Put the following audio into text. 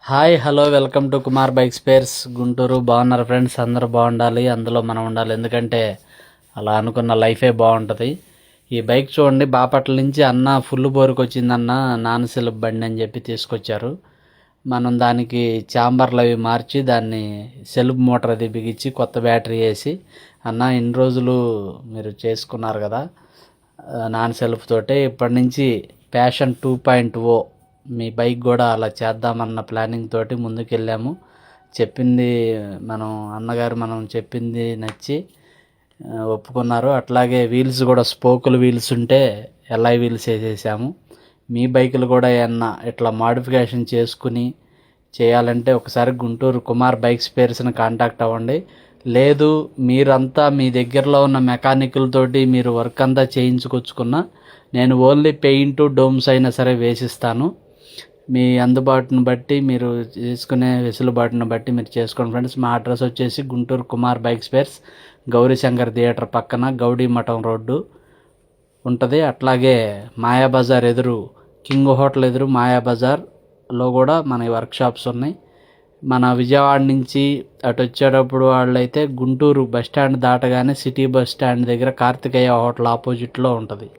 Hi hello welcome to Kumar bike spares Guntur. బాగున్నారు friends? అందరూ బాగుండాలి, అందులో మనం ఉండాలి. ఎందుకంటే అలా అనుకున్న లైఫే బాగుంటుంది. ఈ బైక్ చూడండి, బాపట్ల నుంచి అన్న ఫుల్ బోరుకు వచ్చిందన్న నాన్ సెల్ఫ్ బండి అని చెప్పి తీసుకొచ్చారు. మనం దానికి ఛాంబర్లు అవి మార్చి దాన్ని సెల్ఫ్ మోటార్ అది బిగించి కొత్త బ్యాటరీ వేసి, అన్న ఇన్ని రోజులు మీరు చేసుకున్నారు కదా నాన్ సెల్ఫ్ తోటే, ఇప్పటి నుంచి ప్యాషన్ 2.0 మీ బైక్ కూడా అలా చేద్దామన్న ప్లానింగ్ తోటి ముందుకెళ్ళాము. చెప్పింది మనం చెప్పింది నచ్చి ఒప్పుకున్నారు. అట్లాగే వీల్స్ కూడా స్పోకుల్ వీల్స్ ఉంటే ఎల్ఐ వీల్స్ వేసేసాము. మీ బైకులు కూడా ఏమన్నా ఇట్లా మాడిఫికేషన్ చేసుకుని చేయాలంటే ఒకసారి గుంటూరు కుమార్ బైక్ స్పేర్స్ని కాంటాక్ట్ అవ్వండి. లేదు మీరంతా మీ దగ్గరలో ఉన్న మెకానికులతోటి మీరు వర్క్ అంతా చేయించుకొచ్చుకున్నా నేను ఓన్లీ పెయింట్ డోమ్స్ అయినా సరే వేసిస్తాను. మీ అందుబాటును బట్టి మీరు చేసుకునే వెసులుబాటును బట్టి మీరు చేసుకోండి ఫ్రెండ్స్. మా అడ్రస్ వచ్చేసి Guntur Kumar bike spares, Gaurishankar theatre పక్కన గౌడీ మఠం రోడ్డు ఉంటుంది. అట్లాగే మాయాబజార్ ఎదురు, కింగ్ హోటల్ ఎదురు మాయాబజార్లో కూడా మన వర్క్షాప్స్ ఉన్నాయి. మన విజయవాడ నుంచి అటు వచ్చేటప్పుడు వాళ్ళైతే గుంటూరు బస్ స్టాండ్ దాటగానే సిటీ బస్ స్టాండ్ దగ్గర కార్తికేయ హోటల్ ఆపోజిట్లో ఉంటుంది.